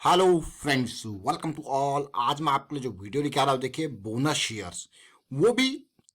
Hello friends, welcome to all. आज मैं आपके लिए जो वीडियो लेके आ रहा हूँ, देखिए बोनस शेयर्स, वो भी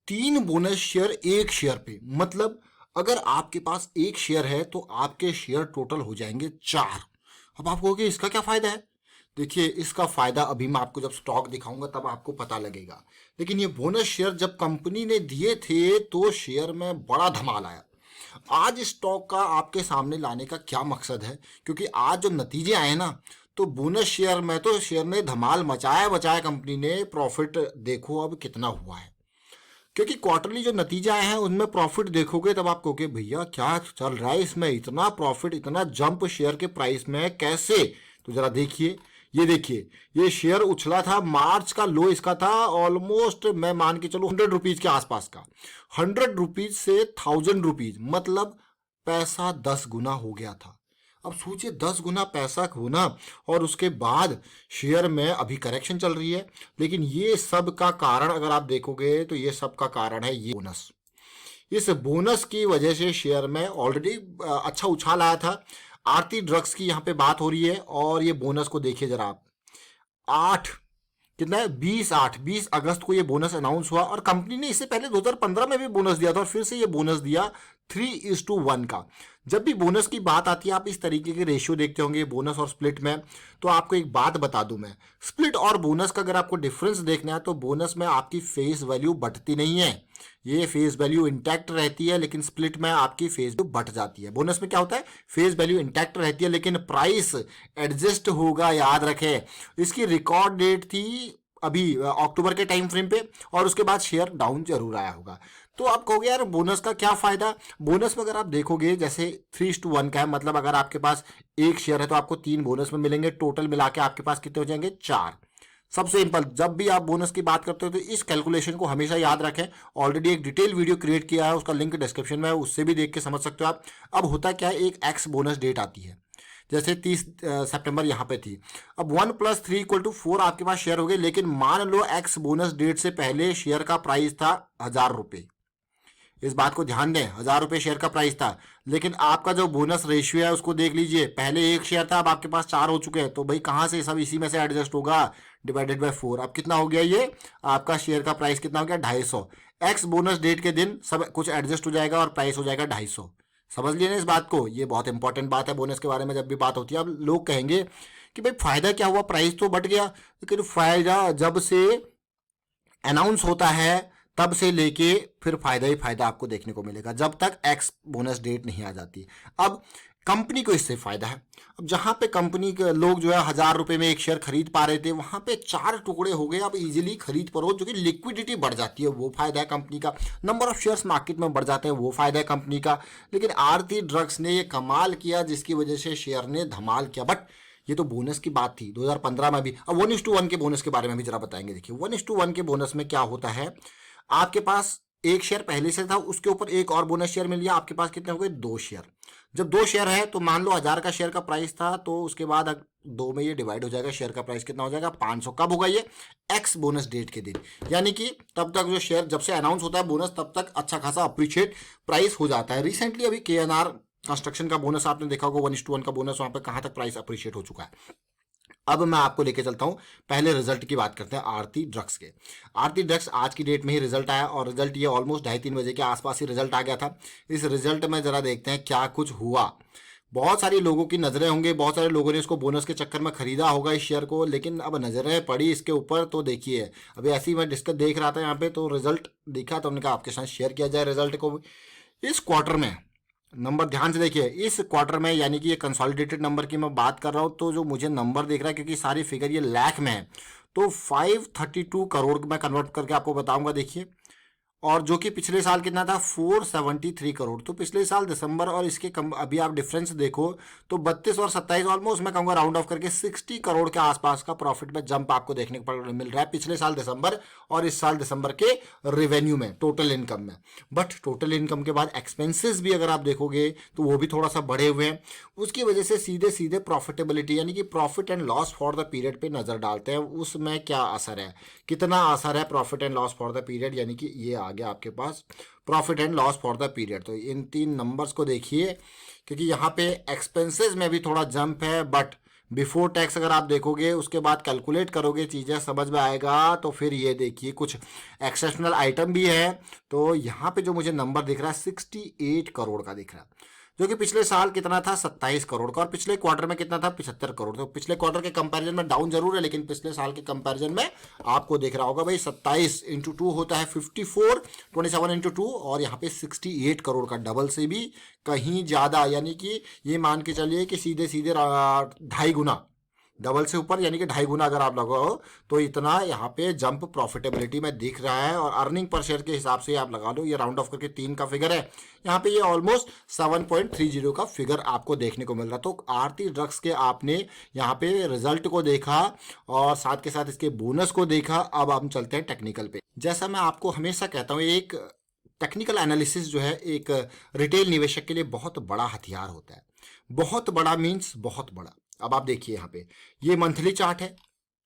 3 बोनस शेयर एक शेयर पे। मतलब अगर आपके पास एक शेयर है तो आपके शेयर टोटल हो जाएंगे 4। अब आप कहोगे इसका क्या फायदा है? देखिए, इसका फायदा अभी मैं आपको जब स्टॉक दिखाऊंगा तब आपको पता लगेगा। लेकिन ये बोनस शेयर जब कंपनी ने दिए थे तो शेयर में बड़ा धमाल आया। आज स्टॉक का आपके सामने लाने का क्या मकसद है, क्योंकि आज जो नतीजे आए ना, तो बोनस शेयर में तो शेयर ने धमाल मचाया बचाया। कंपनी ने प्रॉफिट देखो अब कितना हुआ है, क्योंकि क्वार्टरली जो नतीजे आए हैं उनमें प्रॉफिट देखोगे तब आप कहोगे भैया क्या चल रहा है इसमें, इतना प्रॉफिट, इतना जंप शेयर के प्राइस में कैसे? तो जरा देखिए, ये देखिए, ये शेयर उछला था। मार्च का लो इसका था ऑलमोस्ट, मैं मान के चलो 100 रुपीज के आसपास का। 100 रुपीज से 1000 रुपीज, मतलब पैसा 10 गुना हो गया था। अब सोचिए, 10 गुना पैसा होना, और उसके बाद शेयर में अभी करेक्शन चल रही है। लेकिन ये सब का कारण अगर आप देखोगे तो ये सब का कारण है ये बोनस। इस बोनस की वजह से शेयर में ऑलरेडी अच्छा उछाल आया था। आरती ड्रग्स की यहाँ पे बात हो रही है, और ये बोनस को देखिए जरा आप। 8 कितना है, 20 अगस्त को ये बोनस अनाउंस हुआ, और कंपनी ने इससे पहले 2015 में भी बोनस दिया था, और फिर से ये बोनस दिया 3:1 का। जब भी बोनस की बात आती है, आप इस तरीके के रेशियो देखते होंगे बोनस और स्प्लिट में। तो आपको एक बात बता दूं मैं, स्प्लिट और बोनस का अगर आपको डिफरेंस देखना है तो बोनस में आपकी फेस वैल्यू बढ़ती नहीं है, ये फेस वैल्यू इंटैक्ट रहती है। लेकिन स्प्लिट में आपकी फेस वैल्यू बढ़ जाती है। बोनस में क्या होता है, फेस वैल्यू इंटैक्ट रहती है लेकिन प्राइस एडजस्ट होगा, याद रखें। इसकी रिकॉर्ड डेट थी अभी अक्टूबर के टाइम फ्रेम पे, और उसके बाद शेयर डाउन जरूर आया होगा। तो आप कहोगे यार बोनस का क्या फायदा? बोनस में अगर आप देखोगे जैसे 3:1 का है, मतलब अगर आपके पास एक शेयर है तो आपको 3 बोनस में मिलेंगे। टोटल मिला के आपके पास कितने हो जाएंगे? 4। सबसे सिंपल, जब भी आप बोनस की बात करते हो तो इस कैलकुलेशन को हमेशा याद रखें। ऑलरेडी एक डिटेल वीडियो क्रिएट किया है, उसका लिंक डिस्क्रिप्शन में है, उससे भी देख के समझ सकते हो आप। अब होता क्या है, एक एक्स बोनस डेट आती है, जैसे 30 सितंबर यहाँ पे थी। अब 1+3=4 आपके पास शेयर हो गए। लेकिन मान लो एक्स बोनस डेट से पहले शेयर का प्राइस था 1000 रुपये। इस बात को ध्यान दें, 1000 रुपये शेयर का प्राइस था। लेकिन आपका जो बोनस रेशियो है उसको देख लीजिए, पहले एक शेयर था, अब आपके पास 4 हो चुके हैं। तो भाई कहाँ से, सब इसी में से एडजस्ट होगा, डिवाइडेड बाय 4। अब कितना हो गया, ये आपका शेयर का प्राइस कितना हो गया? 250। एक्स बोनस डेट के दिन सब कुछ एडजस्ट हो जाएगा और प्राइस हो जाएगा 250। समझ लिए ना इस बात को? ये बहुत इंपॉर्टेंट बात है बोनस के बारे में जब भी बात होती है। अब लोग कहेंगे कि भाई फायदा क्या हुआ, प्राइस तो बढ़ गया। लेकिन फायदा जब से अनाउंस होता है तब से लेके फिर फायदा ही फायदा आपको देखने को मिलेगा, जब तक एक्स बोनस डेट नहीं आ जाती। अब कंपनी को इससे फायदा है। अब जहां पे कंपनी के लोग जो है 1000 रुपये में एक शेयर खरीद पा रहे थे, वहां पे 4 टुकड़े हो गए, अब इजीली खरीद पाओ, जो कि लिक्विडिटी बढ़ जाती है, वो फायदा है कंपनी का। नंबर ऑफ शेयर्स मार्केट में बढ़ जाते हैं, वो फायदा है कंपनी का। लेकिन आरती ड्रग्स ने ये कमाल किया जिसकी वजह से शेयर ने धमाल किया। बट ये तो बोनस की बात थी 2015 में भी। अब 1:1 के बोनस के बारे में भी जरा बताएंगे। देखिए 1:1 के बोनस में क्या होता है, आपके पास एक शेयर पहले से था, उसके ऊपर एक और बोनस शेयर मिल गया, आपके पास कितने हो गए? 2 शेयर। जब 2 शेयर है तो मान लो 1000 का शेयर का प्राइस था, तो उसके बाद 2 में ये डिवाइड हो जाएगा, शेयर का प्राइस कितना हो जाएगा? 500। कब होगा ये? एक्स बोनस डेट के दिन। यानी कि तब तक जो शेयर जब से अनाउंस होता है बोनस, तब तक अच्छा खासा अप्रिशिएट प्राइस हो जाता है। रिसेंटली अभी KNR कंस्ट्रक्शन का बोनस आपने देखा होगा, 1:1 का बोनस, वहां पर कहां तक प्राइस अप्रिशिएट हो चुका है। अब मैं आपको लेके चलता हूं, पहले रिजल्ट की बात करते हैं आरती ड्रग्स के। आरती ड्रग्स आज की डेट में ही रिजल्ट आया, और रिजल्ट ये ऑलमोस्ट 2:30-3 बजे के आसपास ही रिजल्ट आ गया था। इस रिजल्ट में जरा देखते हैं क्या कुछ हुआ। बहुत सारी लोगों की नजरें होंगी, बहुत सारे लोगों ने इसको बोनस के चक्कर में खरीदा होगा इस शेयर को, लेकिन अब नजरें पड़ी इसके ऊपर तो देखिए। अभी ऐसे ही मैं डिस्कस देख रहा था यहाँ पे, तो रिजल्ट दिखा तो हमने कहा आपके साथ शेयर किया जाए रिजल्ट को। इस क्वार्टर में नंबर ध्यान से देखिए, इस क्वार्टर में, यानी कि ये कंसोलिडेटेड नंबर की मैं बात कर रहा हूँ, तो जो मुझे नंबर दिख रहा है, क्योंकि सारी फिगर ये लाख में है, तो 532 करोड़ मैं कन्वर्ट करके आपको बताऊंगा। देखिए, और जो कि पिछले साल कितना था? 473 करोड़। तो पिछले साल दिसंबर और इसके अभी आप डिफरेंस देखो तो 32 और 27, ऑलमोस्ट मैं कहूँगा राउंड ऑफ करके 60 करोड़ के आसपास का प्रॉफिट में जंप आपको देखने को मिल रहा है पिछले साल दिसंबर और इस साल दिसंबर के रेवेन्यू में, टोटल इनकम में। बट टोटल इनकम के बाद एक्सपेंसेस भी अगर आप देखोगे तो वो भी थोड़ा सा बढ़े हुए हैं। उसकी वजह से सीधे सीधे प्रॉफिटेबिलिटी, यानी कि profit and loss for the period पे नजर डालते हैं, उसमें क्या असर है, कितना असर है profit and loss for the period. यानी कि ये आ गया आपके पास profit and loss for the period. तो इन 3 नंबर्स को देखिए, क्योंकि यहाँ पे एक्सपेंसेस में भी थोड़ा जंप है, बट बिफोर टैक्स अगर आप देखोगे उसके बाद कैलकुलेट करोगे चीज़ें समझ में आएगा। तो फिर ये देखिए कुछ एक्सेप्शनल आइटम भी है। तो यहाँ पे जो मुझे नंबर दिख रहा है 68 करोड़ का दिख रहा है, जो कि पिछले साल कितना था 27 करोड़ का, और पिछले क्वार्टर में कितना था 75 करोड़। तो पिछले क्वार्टर के कंपैरिजन में डाउन जरूर है, लेकिन पिछले साल के कंपैरिजन में आपको दिख रहा होगा भाई 27 × 2 होता है 54, 27 × 2, और यहाँ पे 68 करोड़ का, डबल से भी कहीं ज़्यादा, यानी कि ये मान के चलिए कि सीधे सीधे 2.5 गुना, डबल से ऊपर, यानी कि 2.5 गुना अगर आप लगाओ तो इतना यहाँ पे जंप प्रॉफिटेबिलिटी में दिख रहा है। और अर्निंग पर शेयर के हिसाब से आप लगा लो, ये राउंड ऑफ करके 3 का फिगर है, यहाँ पे ये ऑलमोस्ट 7.30 का फिगर आपको देखने को मिल रहा है। तो आरती ड्रग्स के आपने यहाँ पे रिजल्ट को देखा और साथ के साथ इसके बोनस को देखा। अब हम चलते हैं टेक्निकल पे। जैसा मैं आपको हमेशा कहता हूँ, एक टेक्निकल एनालिसिस जो है एक रिटेल निवेशक के लिए बहुत बड़ा हथियार होता है। बहुत बड़ा मीन्स बहुत बड़ा। अब आप देखिए यहाँ पे ये मंथली चार्ट है,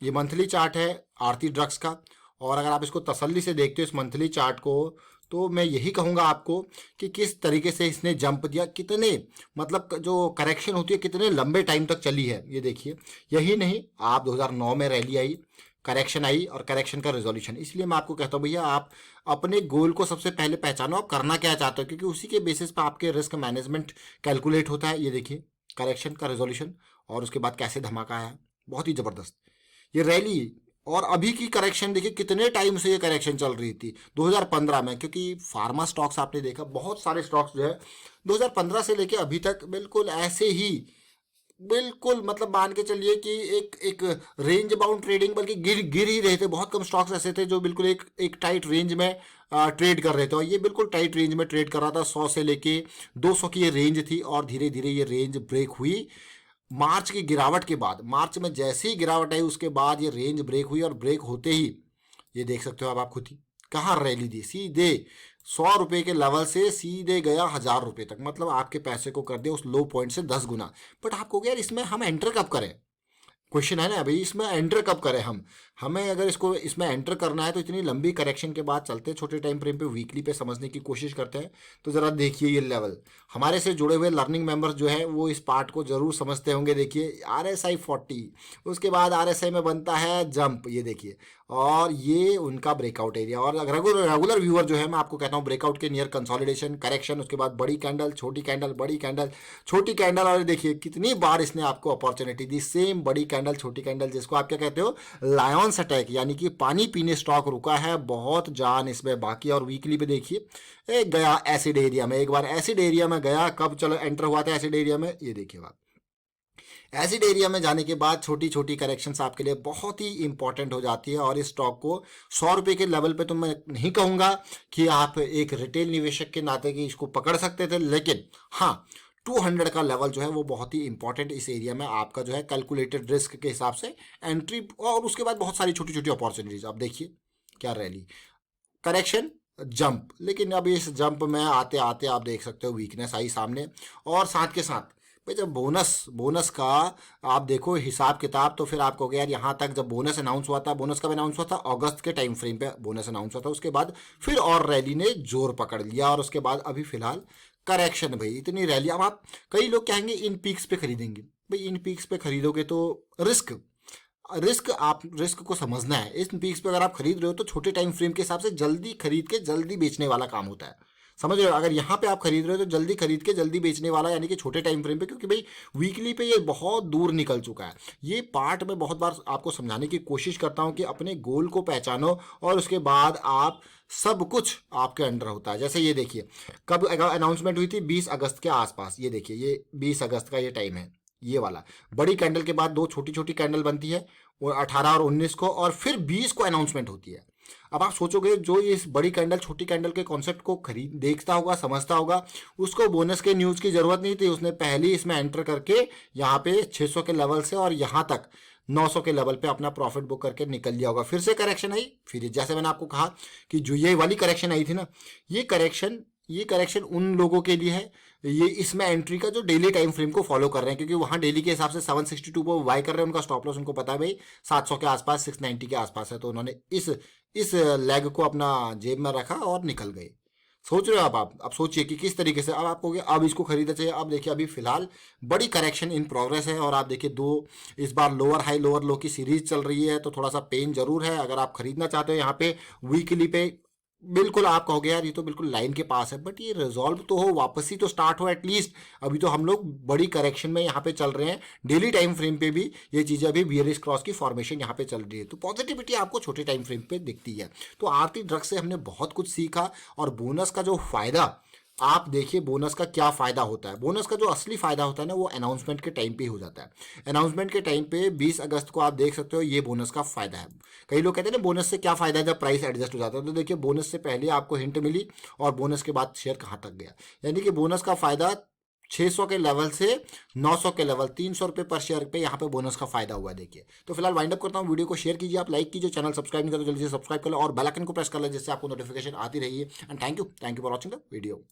ये मंथली चार्ट है आरती ड्रग्स का। और अगर आप इसको तसल्ली से देखते हो इस मंथली चार्ट को, तो मैं यही कहूँगा आपको कि किस तरीके से इसने जंप दिया, कितने मतलब जो करेक्शन होती है कितने लंबे टाइम तक चली है। ये देखिए, यही नहीं, आप 2009 में रैली आई, करेक्शन आई, और करेक्शन का रिजोल्यूशन। इसलिए मैं आपको कहता हूँ भैया आप अपने गोल को सबसे पहले पहचानो, आप करना क्या चाहते हो, क्योंकि उसी के बेसिस पर आपके रिस्क मैनेजमेंट कैलकुलेट होता है। ये देखिए करेक्शन का रिजोल्यूशन, और उसके बाद कैसे धमाका आया, बहुत ही ज़बरदस्त ये रैली। और अभी की करेक्शन देखिए, कितने टाइम से ये करेक्शन चल रही थी 2015 में, क्योंकि फार्मा स्टॉक्स आपने देखा बहुत सारे स्टॉक्स जो है 2015 से लेके अभी तक बिल्कुल ऐसे ही, बिल्कुल मतलब मान के चलिए कि एक एक रेंज बाउंड ट्रेडिंग, बल्कि गिर गिर ही रहे थे। बहुत कम स्टॉक्स ऐसे थे जो बिल्कुल एक टाइट रेंज में ट्रेड कर रहे थे, और ये बिल्कुल टाइट रेंज में ट्रेड कर रहा था। 100 से लेके 200 की ये रेंज थी, और धीरे धीरे ये रेंज ब्रेक हुई मार्च की गिरावट के बाद। मार्च में जैसे ही गिरावट आई उसके बाद ये रेंज ब्रेक हुई, और ब्रेक होते ही ये देख सकते हो अब आप खुद ही, कहाँ रैली दी, सीधे 100 रुपये के लेवल से सीधे गया 1000 रुपये तक। मतलब आपके पैसे को कर दिया उस लो पॉइंट से 10 गुना। बट आपको क्या यार, इसमें हम एंटर कब करें, क्वेश्चन है ना भाई, इसमें एंटर कब करें हम। हमें अगर इसको इसमें एंटर करना है तो इतनी लंबी करेक्शन के बाद चलते हैं छोटे टाइम फ्रेम पे, वीकली पे समझने की कोशिश करते हैं। तो ज़रा देखिए ये लेवल, हमारे से जुड़े हुए लर्निंग मेंबर्स जो है वो इस पार्ट को जरूर समझते होंगे। देखिए RSI 40, उसके बाद RSI में बनता है जंप, ये देखिए, और ये उनका ब्रेकआउट एरिया। और रेगुलर व्यूअर जो है मैं आपको कहता हूँ ब्रेकआउट के नियर कंसोलिडेशन, करेक्शन, उसके बाद बड़ी कैंडल, छोटी कैंडल, बड़ी कैंडल, छोटी कैंडल, और देखिए कितनी बार इसने आपको अपॉर्चुनिटी दी। सेम बड़ी कैंडल, छोटी कैंडल, जिसको आप क्या कहते हो लायंस अटैक, यानी कि पानी पीने स्टॉक रुका है, बहुत जान इसमें बाकी। और वीकली पे देखिए एक गया एसिड एरिया में, एक बार एसिड एरिया में गया, कब चलो एंटर हुआ था एसिड एरिया में, ये देखिए आप एसिड एरिया में जाने के बाद छोटी छोटी करेक्शंस आपके लिए बहुत ही इंपॉर्टेंट हो जाती है। और इस स्टॉक को 100 रुपये के लेवल पे तो मैं नहीं कहूँगा कि आप एक रिटेल निवेशक के नाते कि इसको पकड़ सकते थे, लेकिन हाँ 200 का लेवल जो है वो बहुत ही इंपॉर्टेंट इस एरिया में आपका जो है कैलकुलेटेड रिस्क के हिसाब से एंट्री, और उसके बाद बहुत सारी छोटी छोटी अपॉर्चुनिटीज। आप देखिए क्या रैली, करेक्शन, जंप। लेकिन अब इस जंप में आते आते आप देख सकते हो वीकनेस आई सामने। और साथ के साथ भाई जब बोनस बोनस का आप देखो हिसाब किताब, तो फिर आप कहोगे यार यहाँ तक जब बोनस अनाउंस हुआ था, बोनस कब अनाउंस हुआ था, अगस्त के टाइम फ्रेम पे बोनस अनाउंस हुआ था। उसके बाद फिर और रैली ने जोर पकड़ लिया, और उसके बाद अभी फिलहाल करेक्शन। भाई इतनी रैली, अब आप कई लोग कहेंगे इन पीक्स पे खरीदेंगे। भाई इन पीक्स पे खरीदोगे तो रिस्क, आप रिस्क को समझना है। इस पीक्स पे अगर आप खरीद रहे हो तो छोटे टाइम फ्रेम के हिसाब से जल्दी खरीद के जल्दी बेचने वाला काम होता है, समझ रहे हो। अगर यहाँ पे आप खरीद रहे हो तो जल्दी खरीद के जल्दी बेचने वाला, यानी कि छोटे टाइम फ्रेम पे, क्योंकि भाई वीकली पे ये बहुत दूर निकल चुका है। ये पार्ट में बहुत बार आपको समझाने की कोशिश करता हूँ कि अपने गोल को पहचानो, और उसके बाद आप सब कुछ आपके अंडर होता है। जैसे ये देखिए कब अनाउंसमेंट हुई थी, 20 अगस्त के आसपास। ये देखिए ये 20 अगस्त का ये टाइम है, ये वाला बड़ी कैंडल के बाद दो छोटी छोटी कैंडल बनती है, वो 18 और 19 को, और फिर 20 को अनाउंसमेंट होती है। अब आप सोचोगे जो इस बड़ी कैंडल छोटी कैंडल के कॉन्सेप्ट को खरीद देखता होगा, समझता होगा, उसको बोनस के न्यूज़ की ज़रूरत नहीं थी। उसने पहले ही इसमें एंटर करके यहाँ पे 600 के लेवल से और यहाँ तक 900 के लेवल पे अपना प्रॉफिट बुक करके निकल लिया होगा। फिर से करेक्शन आई, फिर जैसे मैंने आपको कहा कि जो ये वाली करेक्शन आई थी ना, ये करेक्शन उन लोगों के लिए है, ये इसमें एंट्री का जो डेली टाइम फ्रेम को फॉलो कर रहे हैं, क्योंकि वहाँ डेली के हिसाब से 762 पर बाय कर रहे हैं। उनका स्टॉप लॉस उनको पता है भाई 700 के आसपास, 690 के आसपास है, तो उन्होंने इस लेग को अपना जेब में रखा और निकल गए। सोच रहे हो आप सोचिए कि किस तरीके से अब आप कहोगे अब इसको खरीदना चाहिए। अब देखिए अभी फिलहाल बड़ी करेक्शन इन प्रोग्रेस है और आप देखिए दो इस बार लोअर हाई लोअर लो की सीरीज चल रही है, तो थोड़ा सा पेन जरूर है। अगर आप खरीदना चाहते हो यहाँ पे वीकली पे, बिल्कुल आप कहोगे यार ये तो बिल्कुल लाइन के पास है, बट ये रिजॉल्व तो हो, वापस ही तो स्टार्ट हो एटलीस्ट। अभी तो हम लोग बड़ी करेक्शन में यहाँ पे चल रहे हैं, डेली टाइम फ्रेम पे भी ये चीज़ें अभी बियरिश क्रॉस की फॉर्मेशन यहाँ पे चल रही है, तो पॉजिटिविटी आपको छोटे टाइम फ्रेम पे दिखती है। तो आरती ड्रग से हमने बहुत कुछ सीखा। और बोनस का जो फायदा, आप देखिए बोनस का क्या फायदा होता है। बोनस का जो असली फायदा होता है ना, वो अनाउंसमेंट के टाइम पे ही हो जाता है। अनाउंसमेंट के टाइम पे 20 अगस्त को आप देख सकते हो, ये बोनस का फायदा है। कई लोग कहते हैं ना बोनस से क्या फायदा है, जब प्राइस एडजस्ट हो जाता है। तो देखिए बोनस से पहले आपको हिंट मिली और बोनस के बाद शेयर कहाँ तक गया, यानी कि बोनस का फायदा 600 के लेवल से 900 के लेवल, 300 रुपये पर शेयर पे यहाँ पे बोनस का फायदा हुआ है। देखिए तो फिलहाल वाइंड अप करता हूँ, वीडियो को शेयर कीजिए, आप लाइक कीजिए, चैनल सब्सक्राइब नहीं करो जल्दी से सब्सक्राइब कर लो और बेल आइकन को प्रेस कर लो जिससे आपको नोटिफिकेशन आती रही है। And thank you for watching the video.